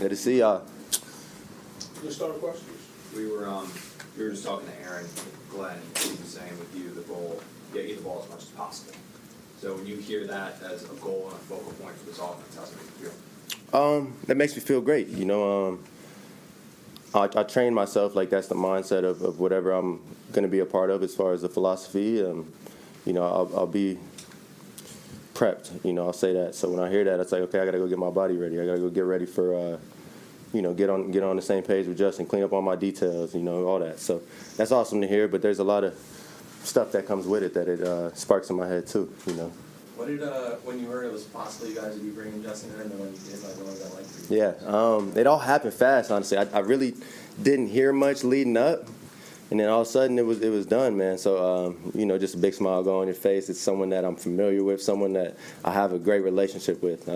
Good to see y'all. Let's start with questions. We were just talking to Aaron, Glenn, and he was saying with you the goal, get you the ball as much as possible. So when you hear that as a goal and a focal point for this offense, how's it make you feel? That makes me feel great. I train myself like that's the mindset of whatever I'm going to be a part of as far as the philosophy. I'll be prepped. I'll say that. So when I hear that, it's like, okay, I got to go get my body ready. I got to go get ready for, get on the same page with Justin, clean up all my details, all that. So that's awesome to hear. But there's a lot of stuff that comes with it that it sparks in my head too. What did when you heard it was possible you guys would be bringing Justin in, and then when you did, what was that like for you? Yeah, it all happened fast. Honestly, I really didn't hear much leading up, and then all of a sudden it was done, man. So just a big smile go on your face. It's someone that I'm familiar with, someone that I have a great relationship with,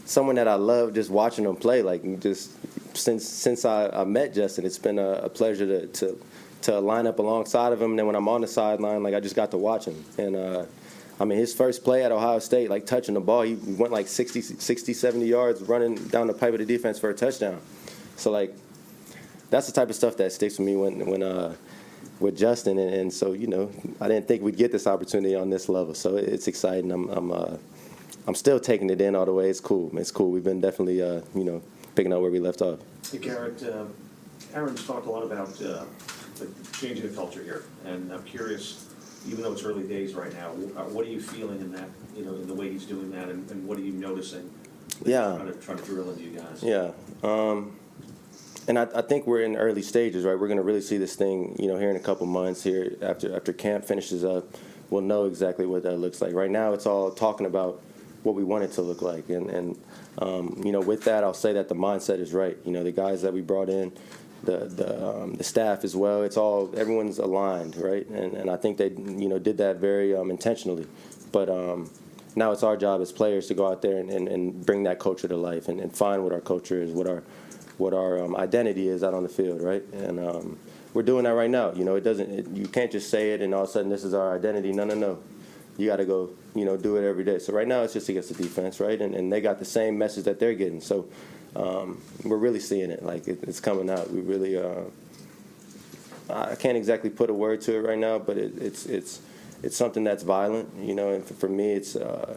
someone that I love just watching them play. Like just since I met Justin, it's been a pleasure to line up alongside of him. And then when I'm on the sideline, like I just got to watch him. And his first play at Ohio State, like touching the ball, he went like 60, 70 yards running down the pipe of the defense for a touchdown. So, like, that's the type of stuff that sticks with me when with Justin. And so, I didn't think we'd get this opportunity on this level. So it's exciting. I'm still taking it in all the way. It's cool. It's cool. We've been definitely, picking up where we left off. Hey, Garrett, Aaron's talked a lot about the changing the culture here, and I'm curious, even though it's early days right now, what are you feeling in that, in the way he's doing that, and what are you noticing? Yeah. Trying to drill into you guys. Yeah. And I think we're in early stages, right? We're going to really see this thing, here in a couple months here after camp finishes up. We'll know exactly what that looks like. Right now, it's all talking about what we want it to look like. And with that, I'll say that the mindset is right. The guys that we brought in, the staff as well, everyone's aligned, right? And I think they did that very intentionally. But now it's our job as players to go out there and bring that culture to life and find what our culture is, what our identity is out on the field, right? And we're doing that right now. You can't just say it and all of a sudden this is our identity. No. You got to go, do it every day. So right now it's just against the defense, right? And they got the same message that they're getting. So we're really seeing it. Like it's coming out. We really, I can't exactly put a word to it right now, but it's something that's violent, and for me it's a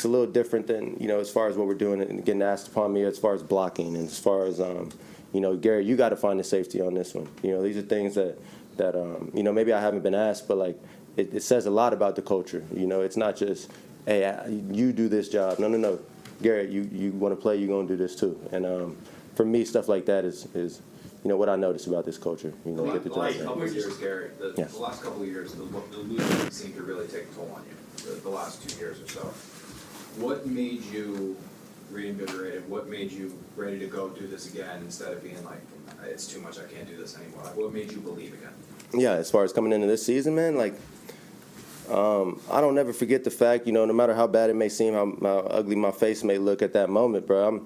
little different than, as far as what we're doing and getting asked upon me as far as blocking and as far as, Garrett, you got to find the safety on this one. These are things that maybe I haven't been asked, but like it says a lot about the culture. It's not just, hey, you do this job. No. Garrett, you want to play, you're going to do this too. And for me, stuff like that is what I notice about this culture. The last couple of years, Garrett, the last couple of years, the losing seemed to really take a toll on you, the last 2 years or so. What made you reinvigorated? What made you ready to go do this again instead of being like, it's too much, I can't do this anymore? Like, what made you believe again? Yeah, as far as coming into this season, man, like, I don't never forget the fact, no matter how bad it may seem, how ugly my face may look at that moment, bro,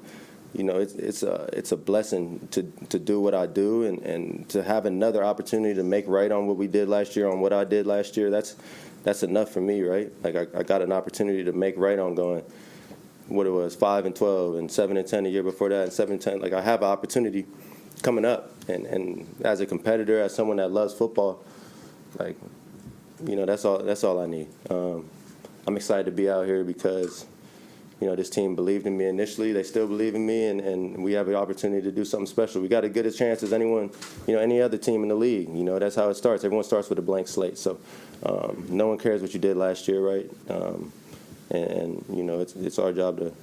it's a blessing to do what I do and to have another opportunity to make right on what we did last year, on what I did last year. That's enough for me, right? Like I got an opportunity to make right on going what it was 5-12 and 7-10 the year before that and 7-10. Like I have an opportunity coming up, and as a competitor, as someone that loves football, like that's all I need. I'm excited to be out here because this team believed in me initially. They still believe in me, and we have the opportunity to do something special. We got as good a chance as anyone, any other team in the league. That's how it starts. Everyone starts with a blank slate. So no one cares what you did last year, right? And it's our job to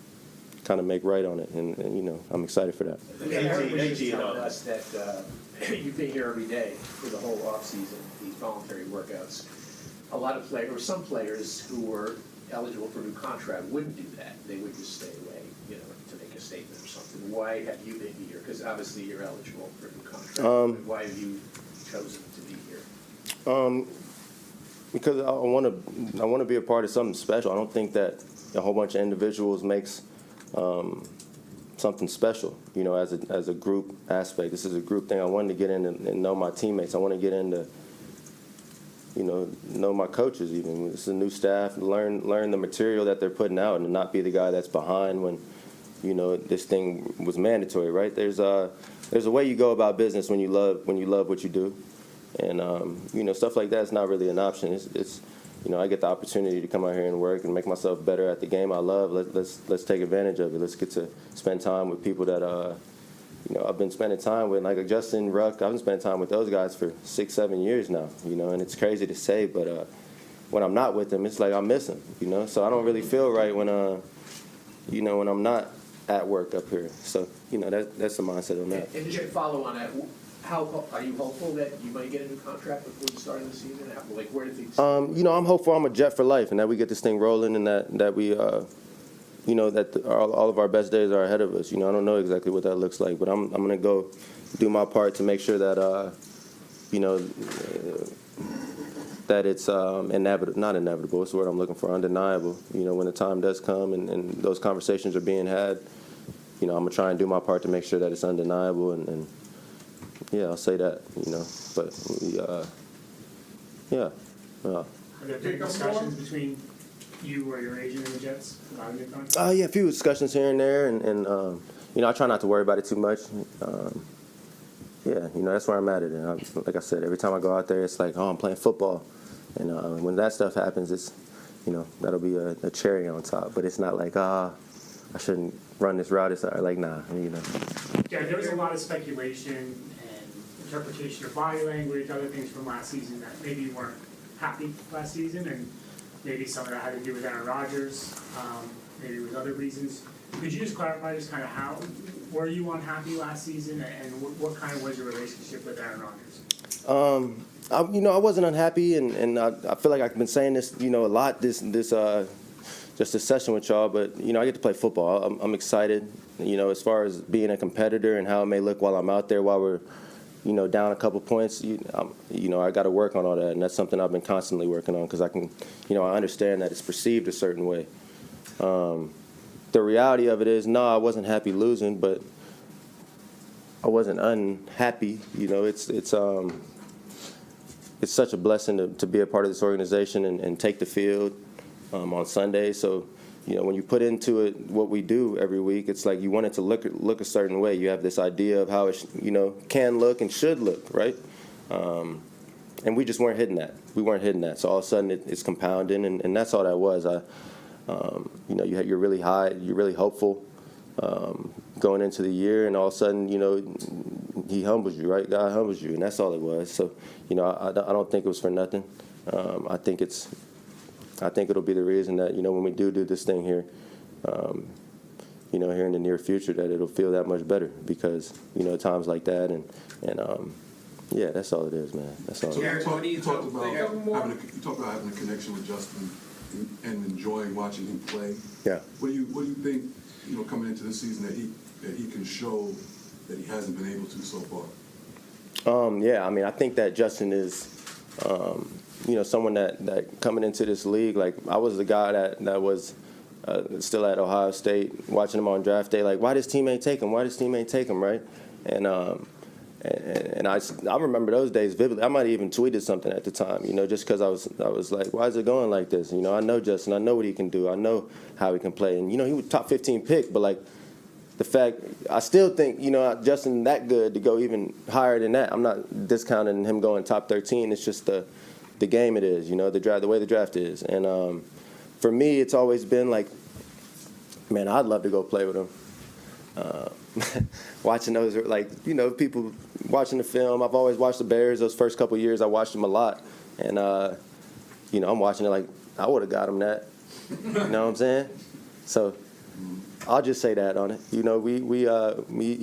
kind of make right on it, and I'm excited for that. Aaron was just telling us that you've been here every day for the whole off season, these voluntary workouts. A lot of players, or some players who were eligible for a new contract wouldn't do that. They would just stay away, to make a statement or something. Why have you been here? Because obviously you're eligible for a new contract. Why have you chosen to be here? Because I want to be a part of something special. I don't think that a whole bunch of individuals makes something special. As a group aspect. This is a group thing. I wanted to get in and know my teammates. I want to get into know my coaches even. It's a new staff, learn the material that they're putting out and not be the guy that's behind when, this thing was mandatory, right? There's a way you go about business when you love what you do, and stuff like that is not really an option. It's I get the opportunity to come out here and work and make myself better at the game I love. Let's take advantage of it. Let's get to spend time with people that I've been spending time with, like Justin, Ruck. I've been spending time with those guys for 6-7 years now. And it's crazy to say, but when I'm not with them, it's like I miss them. So I don't really feel right when when I'm not at work up here. So that's the mindset on that. And just to follow on that, how are you hopeful that you might get a new contract before the start of the season? Like, where do things? I'm hopeful I'm a Jet for life, and that we get this thing rolling, and that we, all of our best days are ahead of us. I don't know exactly what that looks like, but I'm gonna go do my part to make sure that that it's inevitable, not inevitable. It's the word I'm looking for, undeniable. When the time does come and those conversations are being had, I'm gonna try and do my part to make sure that it's undeniable and yeah, I'll say that, but we, yeah. Are there big discussions between you or your agent and the Jets about a new contract? Yeah, a few discussions here and there, and I try not to worry about it too much. Yeah, that's where I'm at it. And like I said, every time I go out there, it's like, oh, I'm playing football, and when that stuff happens, it's that'll be a cherry on top. But it's not like I shouldn't run this route. It's like nah, Yeah, there was a lot of speculation and interpretation of body language, other things from last season that maybe you weren't happy last season, and maybe some of that had to do with Aaron Rodgers, maybe with other reasons. Could you just clarify just kind of how, were you unhappy last season, and what kind of was your relationship with Aaron Rodgers? I wasn't unhappy, and I feel like I've been saying this, a lot this just this session with y'all, but I get to play football. I'm excited, as far as being a competitor and how it may look while I'm out there, while we're down a couple points. I got to work on all that, and that's something I've been constantly working on because I can, I understand that it's perceived a certain way. The reality of it is, no, I wasn't happy losing, but I wasn't unhappy. It's such a blessing to be a part of this organization and take the field on Sunday. So, when you put into it what we do every week, it's like you want it to look a certain way. You have this idea of how it can look and should look, right? And we just weren't hitting that. We weren't hitting that. So all of a sudden it's compounding, and that's all that was. You're really high, you're really hopeful going into the year, and all of a sudden, he humbles you, right? God humbles you, and that's all it was. So, I don't think it was for nothing. I think it'll be the reason that, when we do this thing here, here in the near future, that it'll feel that much better because, times like that and yeah, that's all it is, man. That's all. So Garrett, you talked about having a connection with Justin and enjoying watching him play. Yeah. What do you think, coming into this season that he can show that he hasn't been able to so far? Yeah, I think that Justin is, someone that coming into this league, like I was the guy that was still at Ohio State, watching him on draft day, like, why does teammate take him? Why does teammate take him, right? And I remember those days vividly. I might have even tweeted something at the time, just because I was like, why is it going like this? I know Justin. I know what he can do. I know how he can play. And, he was top 15 pick, but, like, the fact, I still think, Justin that good to go even higher than that. I'm not discounting him going top 13. It's just the game it is, the draft, the way the draft is. And for me, it's always been like, man, I'd love to go play with him. Watching those, like, people watching the film. I've always watched the Bears. Those first couple of years, I watched them a lot. And, I'm watching it like, I would have got him that. You know what I'm saying? So I'll just say that on it. He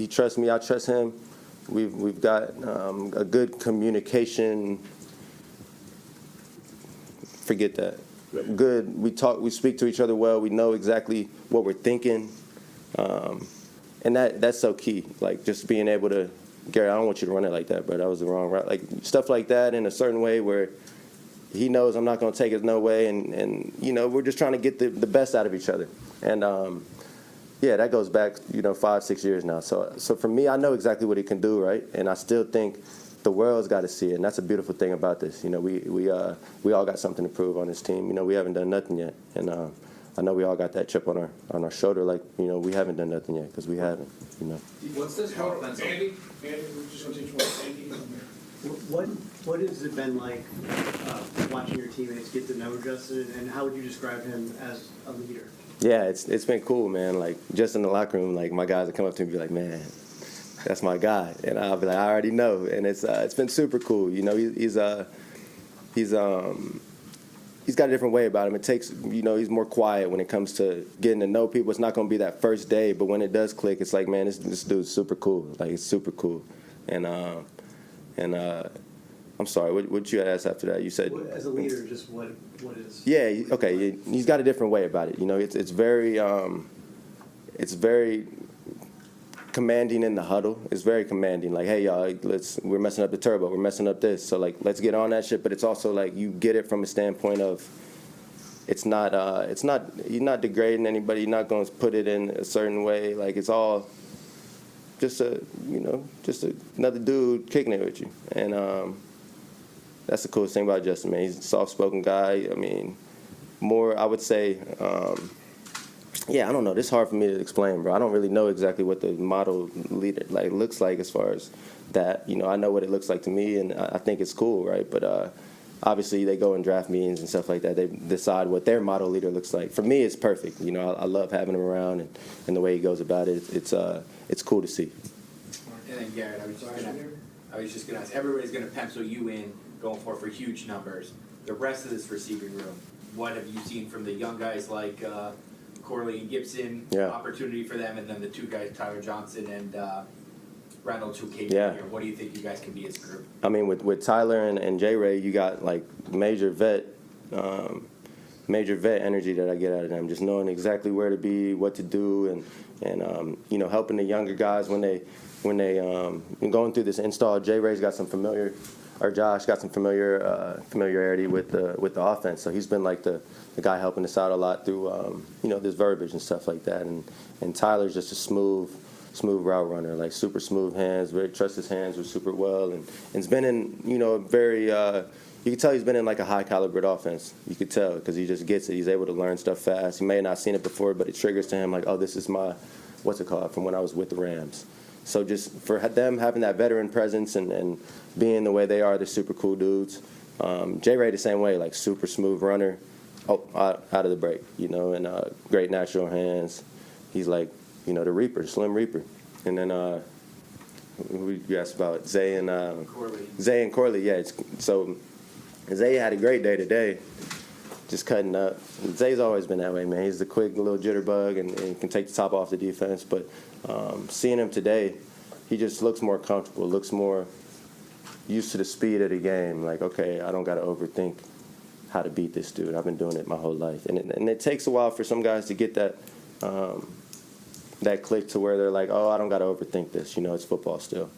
trusts me. I trust him. We've got a good communication. Forget that. Good. We speak to each other well. We know exactly what we're thinking. And that's so key. Like, just being able to, Garrett, I don't want you to run it like that, bro. That was the wrong route. Like, stuff like that in a certain way where he knows I'm not going to take it no way. And we're just trying to get the best out of each other. And, yeah, that goes back, 5-6 years now. So for me, I know exactly what he can do, right? And I still think the world's got to see it. And that's a beautiful thing about this. We all got something to prove on this team. We haven't done nothing yet. And I know we all got that chip on our shoulder, like, you know, we haven't done nothing yet because we haven't, you know. What's this offense? Andy, we're just gonna teach one. Andy. What has it been like watching your teammates get to know Justin, and how would you describe him as a leader? Yeah, it's been cool, man. Like, just in the locker room, like, my guys would come up to me and be like, man, that's my guy. And I'll be like, I already know. And it's been super cool. You know, he's got a different way about him. It takes, you know, he's more quiet when it comes to getting to know people. It's not going to be that first day, but when it does click, it's like, man, this dude's super cool. Like, it's super cool. And I'm sorry, what you asked after that? You said, As a leader, just what is? Yeah, okay. He's got a different way about it. You know, it's very commanding in the huddle. It's very commanding. Like, hey, y'all, we're messing up the turbo. We're messing up this. So, like, let's get on that shit. But it's also like you get it from a standpoint of it's not you're not degrading anybody. You're not going to put it in a certain way. Like, it's all just another dude kicking it with you. And that's the coolest thing about Justin, man. He's a soft-spoken guy. I mean, more, I would say, yeah, I don't know. This is hard for me to explain, bro. I don't really know exactly what the model leader looks like as far as that. You know, I know what it looks like to me, and I think it's cool, right? But obviously, they go in draft meetings and stuff like that. They decide what their model leader looks like. For me, it's perfect. You know, I love having him around, and the way he goes about it. It's cool to see. And then Garrett, I was just gonna ask. Everybody's gonna pencil you in, going for huge numbers. The rest of this receiving room, what have you seen from the young guys like Corley and Gibson? Yeah. Opportunity for them, and then the two guys, Tyler Johnson and Reynolds, who came Yeah. in here. What do you think you guys can be as a group? I mean, with Tyler and J. Ray, you got like major vet energy that I get out of them. Just knowing exactly where to be, what to do, and you know, helping the younger guys when they going through this install. J. Ray's got some Josh got some familiarity with the offense, so he's been like the guy helping us out a lot through you know, this verbiage and stuff like that. And Tyler's just a smooth route runner, like super smooth hands. Trusts his hands are super well, and it's been in, you know, very. You can tell he's been in like a high calibered offense. You could tell because he just gets it. He's able to learn stuff fast. He may have not seen it before, but it triggers to him like, oh, this is my from when I was with the Rams. So just for them having that veteran presence and being the way they are, they're super cool dudes. J. Ray the same way, like super smooth runner, out of the break, you know, and great natural hands. He's like, you know, the Reaper, Slim Reaper. And then who you asked about? Zay and Corley, yeah. So Zay had a great day today, just cutting up. Zay's always been that way, man. He's the quick little jitterbug and can take the top off the defense. But seeing him today, he just looks more comfortable, looks more used to the speed of the game. Like, okay, I don't got to overthink how to beat this dude. I've been doing it my whole life. And it takes a while for some guys to get that that click to where they're like, oh, I don't got to overthink this. You know, it's football still.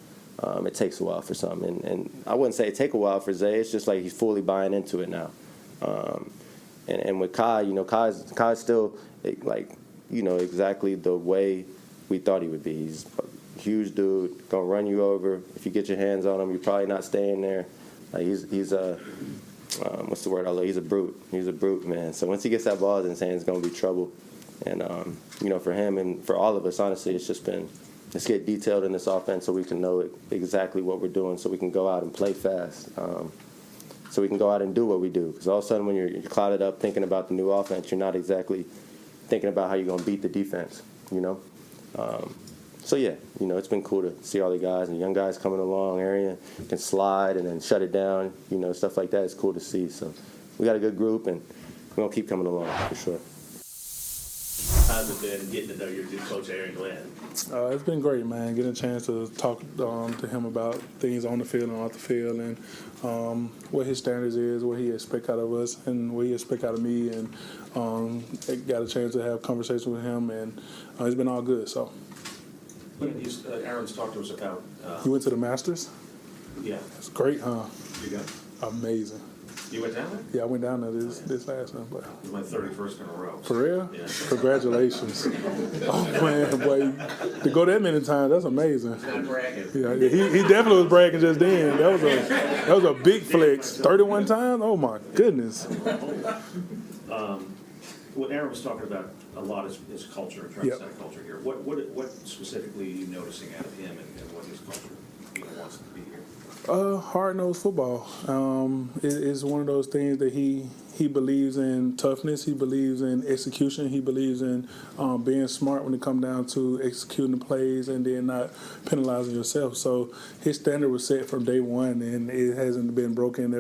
It takes a while for some. And I wouldn't say it take a while for Zay. It's just like he's fully buying into it now. And with Kai, you know, Kai's still, like, you know, exactly the way we thought he would be. He's a huge dude, gonna run you over. If you get your hands on him, you're probably not staying there. Like, he's a, what's the word? He's a brute. He's a brute, man. So once he gets that ball in his hands, it's gonna be trouble. And, you know, for him and for all of us, honestly, it's just been, let's get detailed in this offense so we can know exactly what we're doing, so we can go out and play fast. So we can go out and do what we do. Because all of a sudden when you're clouded up thinking about the new offense, you're not exactly thinking about how you're going to beat the defense, you know? So, yeah, you know, it's been cool to see all the guys and young guys coming along. Arian can slide and then shut it down, you know, stuff like that. It's cool to see. So we got a good group, and we're going to keep coming along for sure. How's it been getting to know your new coach, Aaron Glenn? It's been great, man. Getting a chance to talk to him about things on the field and off the field, and what his standards is, what he expects out of us, and what he expects out of me. And got a chance to have conversation with him, and it's been all good. So. Aaron's talked to us about. You went to the Masters? Yeah. That's great, huh? You got? Amazing. You went down there? Yeah, I went down there this last time. But It was my 31st in a row. for real? Yeah. Congratulations. Oh, man, boy. To go that many times, that's amazing. Not bragging. Yeah, he definitely was bragging just then. That was a big flex. 31 times? Oh, my goodness. what Aaron was talking about a lot is culture, trying to set a culture here. What specifically are you noticing out of him and what his culture wants to be here? Hard-nosed football. It's one of those things that he believes in toughness. He believes in execution. He believes in being smart when it comes down to executing the plays and then not penalizing yourself. So his standard was set from day one, and it hasn't been broken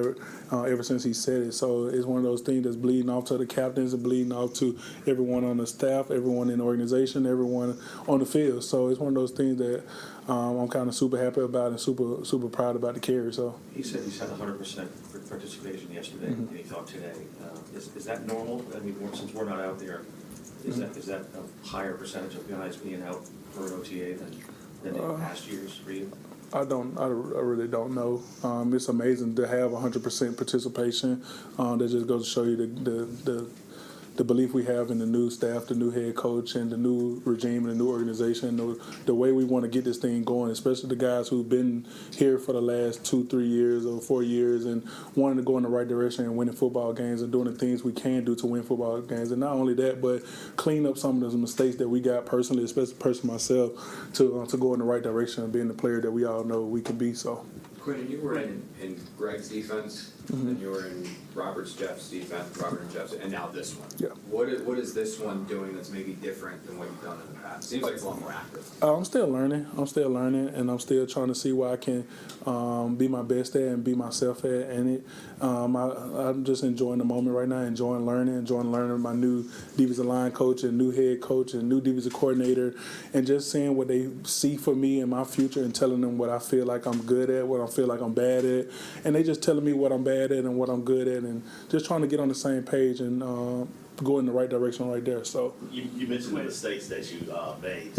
ever since he said it. So it's one of those things that's bleeding off to the captains and bleeding off to everyone on the staff, everyone in the organization, everyone on the field. So it's one of those things that I'm kind of super happy about and super proud about to carry. So He said he's had 100% participation yesterday, and he thought today. Is that normal? I mean, since we're not out there, is that a higher percentage of guys being out for an OTA than in past years for you? I really don't know. It's amazing to have 100% participation. That just goes to show you the belief we have in the new staff, the new head coach, and the new regime and the new organization, the way we want to get this thing going, especially the guys who've been here for the last 2-3 years or 4 years and wanting to go in the right direction and winning football games and doing the things we can do to win football games. And not only that, but clean up some of those mistakes that we got personally, especially myself, to go in the right direction and being the player that we all know we can be. So. Quinn, you were in Greg's defense, and you were in Robert and Jeff's, and now this one. Yeah. What is this one doing that's maybe different than what you've done in the past? Seems like it's a lot more active. I'm still learning, and I'm still trying to see where I can be my best at and be myself at. And I'm just enjoying the moment right now, enjoying learning my new defensive line coach and new head coach and new defensive coordinator, and just seeing what they see for me in my future and telling them what I feel like I'm good at, what I feel like I'm bad at, and they just telling me what I'm bad at and what I'm good at, and just trying to get on the same page and go in the right direction right there. So you mentioned the mistakes that you made.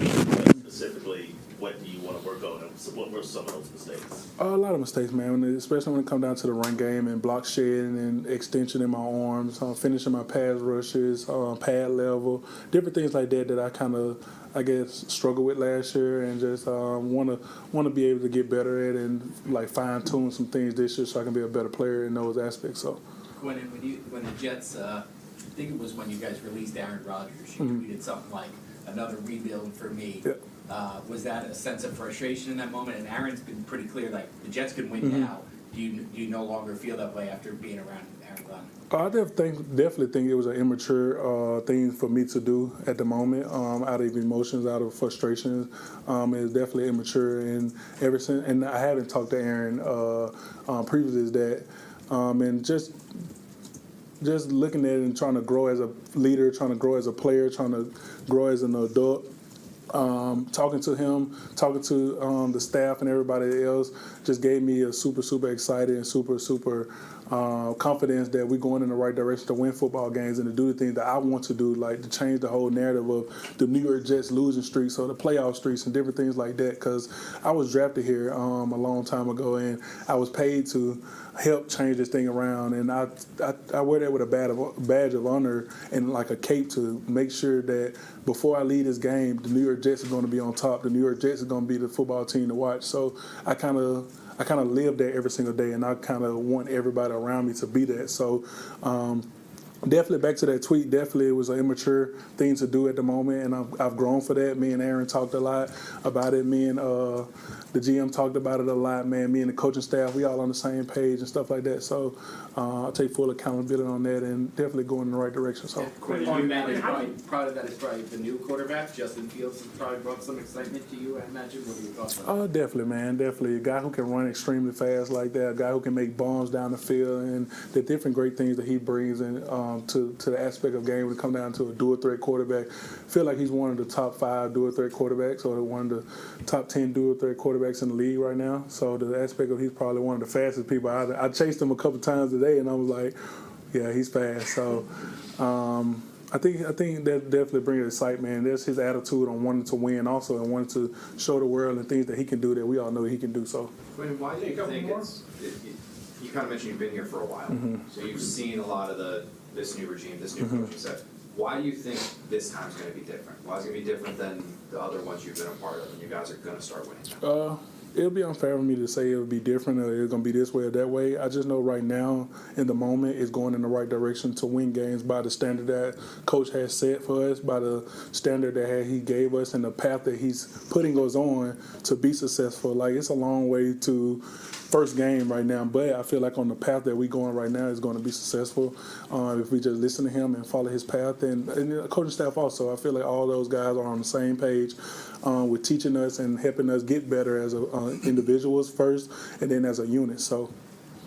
Specifically, what do you want to work on, and what were some of those mistakes? A lot of mistakes, man, especially when it comes down to the run game and block shedding and extension in my arms, finishing my pass rushes, pad level, different things like that I kind of, I guess, struggled with last year, and just want to be able to get better at and like fine tune some things this year so I can be a better player in those aspects. So When the Jets, I think it was when you guys released Aaron Rodgers, you tweeted something like another rebuild for me. Yeah. Was that a sense of frustration in that moment? And Aaron's been pretty clear, like the Jets can win now. Do you no longer feel that way after being around Aaron Glenn? I definitely think it was an immature thing for me to do at the moment, out of emotions, out of frustrations. It's definitely immature, and ever since, and I haven't talked to Aaron previous to that, and just looking at it and trying to grow as a leader, trying to grow as a player, trying to grow as an adult. Talking to him, talking to the staff and everybody else just gave me a super excited and super confidence that we're going in the right direction to win football games and to do the things that I want to do, like to change the whole narrative of the New York Jets losing streaks or the playoff streaks and different things like that, because I was drafted here a long time ago, and I was paid to help change this thing around, and I wear that with a badge of honor and like a cape to make sure that before I leave this game, the New York Jets are going to be on top. The New York Jets are going to be the football team to watch. So I kind of live that every single day, and I kind of want everybody around me to be that. So definitely back to that tweet, definitely it was an immature thing to do at the moment, and I've grown for that. Me and Aaron talked a lot about it. Me and the GM talked about it a lot, man. Me and the coaching staff, we all on the same page and stuff like that. So I'll take full accountability on that and definitely go in the right direction. So Part of that is probably the new quarterback, Justin Fields, has probably brought some excitement to you, I imagine. What are your thoughts on that? Definitely, man. Definitely. A guy who can run extremely fast like that, a guy who can make bombs down the field, and the different great things that he brings in to the aspect of game when it comes down to a dual-threat quarterback. I feel like he's one of the top 5 dual-threat quarterbacks, or one of the top 10 dual-threat quarterbacks in the league right now. So the aspect of he's probably one of the fastest people. I chased him a couple times today, and I was like, yeah, he's fast. So I think that definitely brings excitement. There's his attitude on wanting to win also, and wanting to show the world the things that he can do that we all know he can do. So Quinn, why do you think you kind of mentioned you've been here for a while, so you've seen a lot of this new regime, this new coaching set. Why do you think this time's going to be different? Why is it going to be different than the other ones you've been a part of, and you guys are going to start winning? it'll be unfair for me to say it'll be different or it's going to be this way or that way. I just know right now, in the moment, it's going in the right direction to win games by the standard that Coach has set for us, by the standard that he gave us, and the path that he's putting us on to be successful. Like, it's a long way to first game right now, but I feel like on the path that we're going right now is going to be successful if we just listen to him and follow his path. And the coaching staff also, I feel like all those guys are on the same page with teaching us and helping us get better as individuals first and then as a unit. So,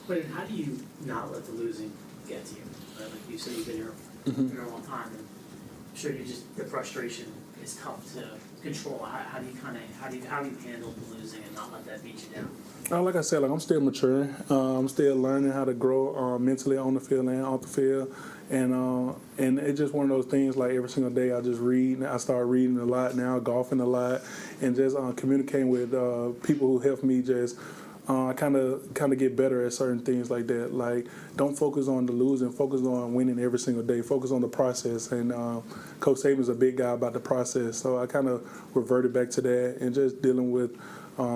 But how do you not let the losing get to you? Right? Like you said, you've been here for a long time, and I'm sure the frustration is tough to control. How do you handle the losing and not let that beat you down? like I said, I'm still maturing. I'm still learning how to grow mentally on the field and off the field. And it's just one of those things, like every single day I just read. I start reading a lot now, golfing a lot, and just communicating with people who help me just kind of get better at certain things like that. Like, don't focus on the losing, focus on winning every single day, focus on the process. And Coach Saban's a big guy about the process, so I kind of reverted back to that and just dealing with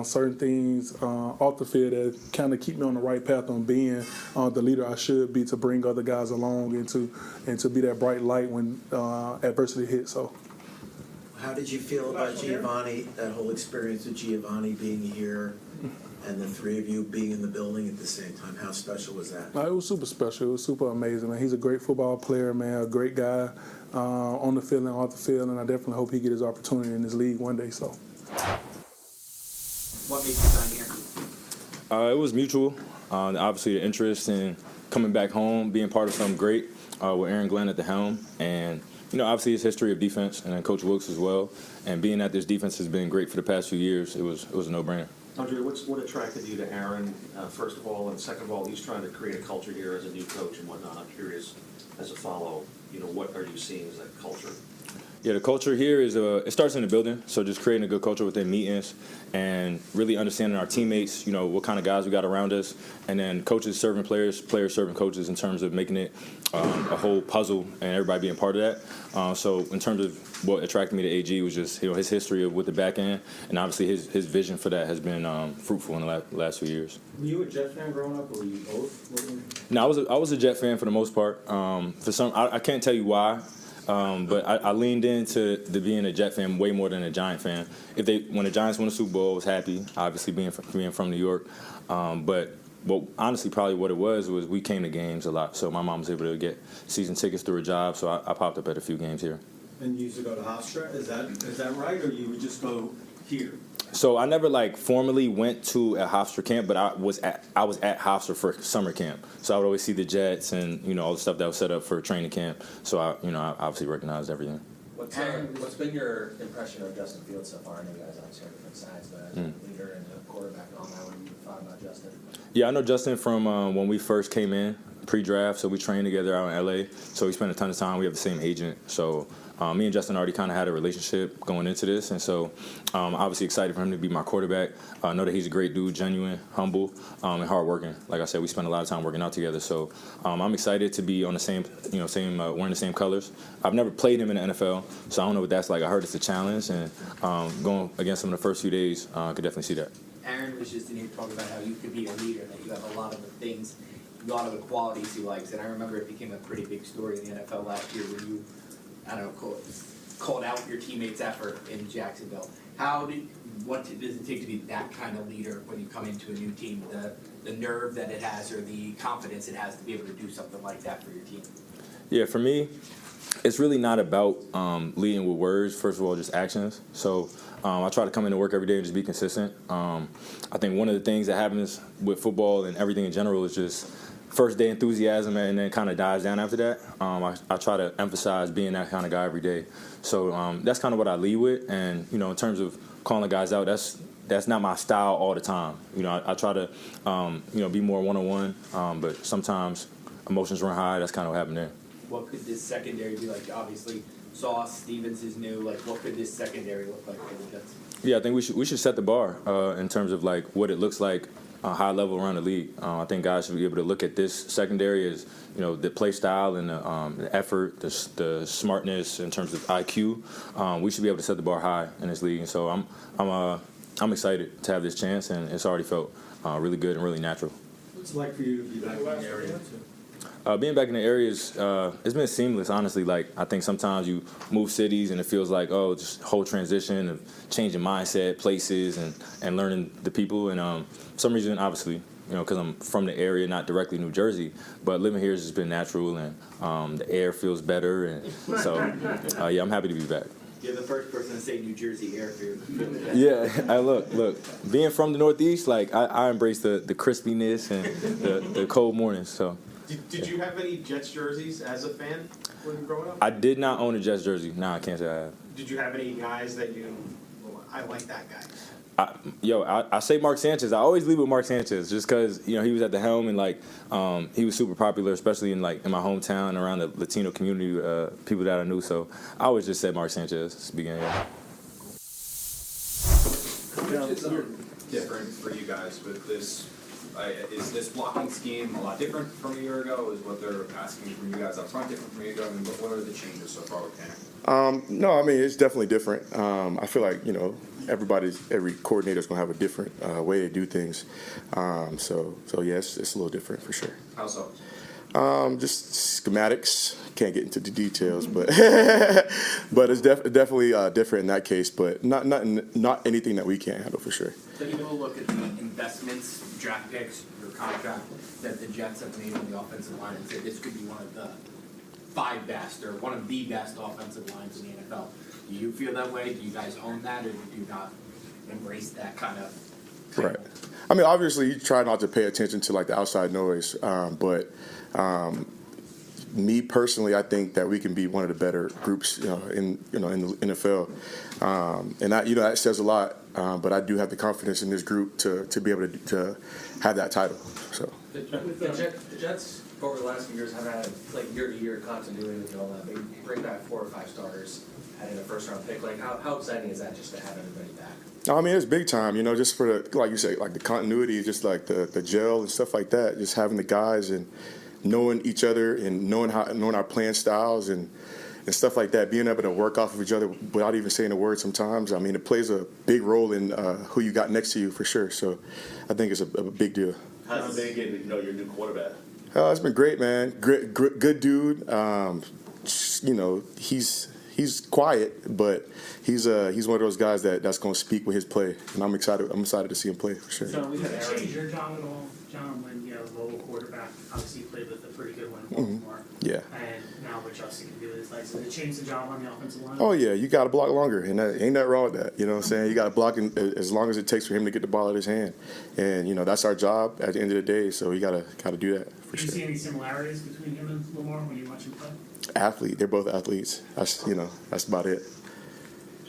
certain things off the field that kind of keep me on the right path on being the leader I should be, to bring other guys along and to be that bright light when adversity hits. So, how did you feel about Giovanni, that whole experience with Giovanni being here and the three of you being in the building at the same time? How special was that? It was super special. It was super amazing, man. He's a great football player, man, a great guy on the field and off the field, and I definitely hope he gets his opportunity in this league one day. So. What made you sign here? It was mutual. Obviously, the interest in coming back home, being part of something great with Aaron Glenn at the helm, and obviously his history of defense, and then Coach Wilkes as well. And being that this defense has been great for the past few years, it was a no-brainer. Andre, what attracted you to Aaron, first of all, and second of all, he's trying to create a culture here as a new coach and whatnot. I'm curious, as a follow, what are you seeing as that culture? Yeah, the culture here is it starts in the building, so just creating a good culture within meetings and really understanding our teammates, what kind of guys we got around us, and then coaches serving players, players serving coaches in terms of making it a whole puzzle and everybody being part of that. So in terms of what attracted me to AG was just his history with the back end, and obviously his vision for that has been fruitful in the last few years. Were you a Jet fan growing up, or were you both? No, I was a Jet fan for the most part. I can't tell you why. But I leaned into being a Jet fan way more than a Giant fan. When the Giants won the Super Bowl, I was happy, obviously being from New York. But honestly, probably what it was we came to games a lot. So my mom was able to get season tickets through her job, so I popped up at a few games here. And you used to go to Hofstra? Is that right, or you would just go here? So I never formally went to a Hofstra camp, but I was at Hofstra for summer camp. So I would always see the Jets and all the stuff that was set up for training camp. So I obviously recognized everything. What's been your impression of Justin Fields so far? I know you guys obviously are different sides, but as a leader and a quarterback and all that, what have you thought about Justin? Yeah, I know Justin from when we first came in pre-draft. So we trained together out in LA. So we spent a ton of time. We have the same agent. So me and Justin already kind of had a relationship going into this, and so obviously excited for him to be my quarterback. I know that he's a great dude, genuine, humble, and hardworking. Like I said, we spent a lot of time working out together, so I'm excited to be on the same wearing the same colors. I've never played him in the NFL, so I don't know what that's like. I heard it's a challenge, and going against him in the first few days, I could definitely see that. Aaron was just in here talking about how you could be a leader, that you have a lot of the things, a lot of the qualities he likes, and I remember it became a pretty big story in the NFL last year when you, called out your teammates' effort in Jacksonville. What does it take to be that kind of leader when you come into a new team? The nerve that it has, or the confidence it has to be able to do something like that for your team? Yeah, for me, it's really not about leading with words. First of all, just actions. So I try to come into work every day and just be consistent. I think one of the things that happens with football and everything in general is just first day enthusiasm, and then kind of dies down after that. I try to emphasize being that kind of guy every day. So that's kind of what I lead with. And in terms of calling guys out, that's not my style all the time. I try to be more one-on-one, but sometimes emotions run high. That's kind of what happened there. What could this secondary be like? Obviously, Sauce Stevens is new. What could this secondary look like for the Jets? Yeah, I think we should set the bar in terms of what it looks like high level around the league. I think guys should be able to look at this secondary as the play style and the effort, the smartness in terms of IQ. We should be able to set the bar high in this league, and so I'm I'm excited to have this chance, and it's already felt really good and really natural. What's it like for you to be back in the area too? Being back in the area it's been seamless, honestly. Like, I think sometimes you move cities and it feels like, oh, just whole transition of changing mindset, places, and learning the people. And for some reason, obviously, because I'm from the area, not directly New Jersey, but living here has just been natural, and the air feels better. And so, yeah, I'm happy to be back. You're the first person to say New Jersey air feels. Yeah, look, being from the Northeast, like, I embrace the crispiness and the cold mornings, so. Did you have any Jets jerseys as a fan when you were growing up? I did not own a Jets jersey. No, I can't say I have. Did you have any guys that I like that guy? I say Mark Sanchez. I always leave with Mark Sanchez just because he was at the helm, and like he was super popular, especially in my hometown, around the Latino community, people that I knew. So I always just said Mark Sanchez at the beginning. It's different for you guys with this. Is this blocking scheme a lot different from a year ago? Is what they're asking from you guys up front different from a year ago? And what are the changes so far with Tanner? No, I mean, it's definitely different. I feel like, every coordinator's going to have a different way to do things. So yeah, it's a little different for sure. How so? Just schematics. Can't get into the details, but but it's definitely different in that case. But not anything that we can't handle for sure. So you will look at the investments, draft picks, your contract that the Jets have made on the offensive line and say this could be one of the 5 best or one of the best offensive lines in the NFL. Do you feel that way? Do you guys own that, or do you not embrace that kind of thing? Right. I mean, obviously, you try not to pay attention to like the outside noise, but me personally, I think that we can be one of the better groups, in the NFL, and that says a lot. But I do have the confidence in this group to be able to have that title. So The Jets over the last few years have had like year-to-year continuity with all that. They bring back 4 or 5 starters, adding a first-round pick. Like how exciting is that just to have everybody back? I mean, it's big time, just for the, like you say, like the continuity, just like the gel and stuff like that. Just having the guys and knowing each other and knowing our playing styles and stuff like that, being able to work off of each other without even saying a word sometimes. I mean, it plays a big role in who you got next to you for sure. So I think it's a big deal. How's it been getting to know your new quarterback? It's been great, man. Good dude. He's quiet, but he's one of those guys that's going to speak with his play, and I'm excited to see him play for sure. So we had change your job at all, John, when mobile quarterback? Obviously, you played with a pretty good one in Baltimore. Yeah. And now what Justin can do is does it change the job on the offensive line? Oh yeah, you got to block longer, and ain't nothing wrong with that. You know what I'm saying? You got to block as long as it takes for him to get the ball out of his hand, and that's our job at the end of the day. So you got to do that for sure. Do you see any similarities between him and Lamar when you watch him play? Athlete, they're both athletes. That's about it.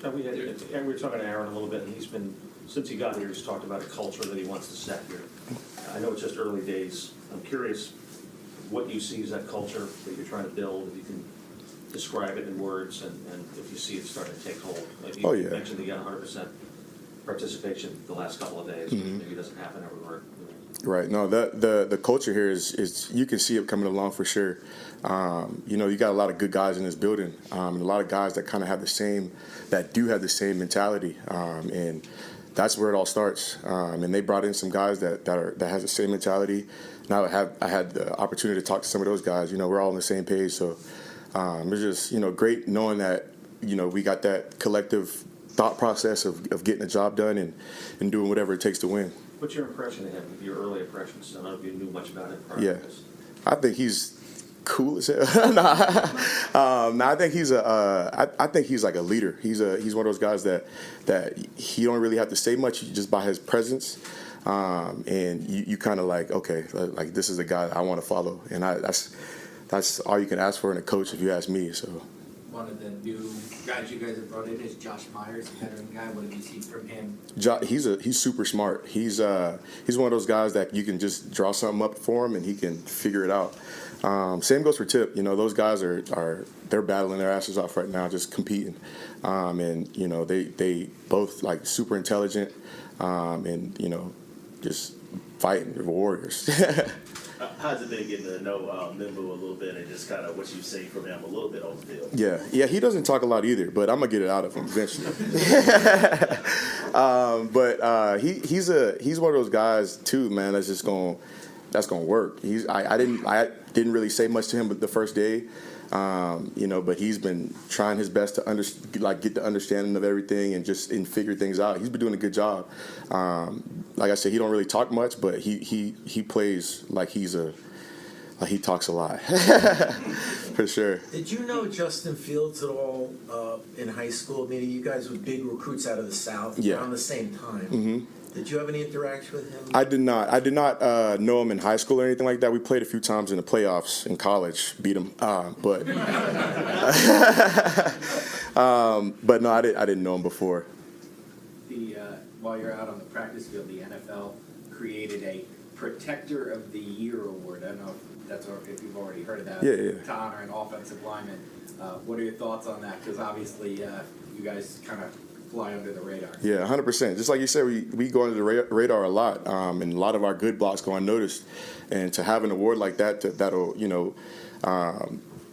So we were talking to Aaron a little bit, and he's been, since he got here, he's talked about a culture that he wants to set here. I know it's just early days. I'm curious what you see as that culture that you're trying to build, if you can describe it in words, and if you see it starting to take hold. You mentioned you got 100% participation the last couple of days, which maybe doesn't happen everywhere. Right. No, the culture here is you can see it coming along for sure. You got a lot of good guys in this building, and a lot of guys that kind of have the same mentality, and that's where it all starts. And they brought in some guys that has the same mentality. Now I had the opportunity to talk to some of those guys. We're all on the same page, so it's just great knowing that we got that collective thought process of getting the job done and doing whatever it takes to win. What's your impression of him? Your early impressions? I don't know if you knew much about him prior to this. I think he's cool as hell. I think he's I think he's like a leader. He's one of those guys that he don't really have to say much just by his presence, and you kind of like, okay, like this is a guy I want to follow, and that's all you can ask for in a coach, if you ask me. So. One of the new guys you guys have brought in is Josh Myers, a veteran guy. What have you seen from him? He's super smart. He's one of those guys that you can just draw something up for him and he can figure it out. Same goes for Tip. Those guys they're battling their asses off right now, just competing. And they both like super intelligent, and just fighting. We're warriors. How's it been getting to know Mimbu a little bit and just kind of what you've seen from him a little bit on the field? Yeah, he doesn't talk a lot either, but I'm gonna get it out of him eventually. He's one of those guys too, man. That's gonna work. I didn't really say much to him the first day, but he's been trying his best to get the understanding of everything and figure things out. He's been doing a good job. Like I said, he don't really talk much, but he plays like he talks a lot. For sure. Did you know Justin Fields at all in high school? Meaning you guys were big recruits out of the South around the same time. Mm-hmm. Did you have any interaction with him? I did not. I did not know him in high school or anything like that. We played a few times in the playoffs in college, beat him. But no, I didn't know him before. While you're out on the practice field, the NFL created a Protector of the Year award. I don't know if you've already heard of that. Yeah. To honor an offensive lineman. What are your thoughts on that? Because obviously you guys kind of fly under the radar. Yeah, 100%. Just like you said, we go under the radar a lot, and a lot of our good blocks go unnoticed. And to have an award like that, that'll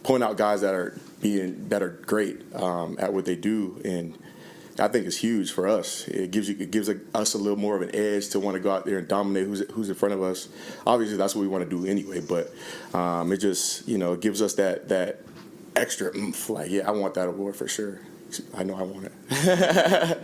point out guys that are great at what they do, and I think it's huge for us. It gives us a little more of an edge to want to go out there and dominate who's in front of us. Obviously, that's what we want to do anyway, but it just gives us that extra oomph. Like, yeah, I want that award for sure. I know I want it.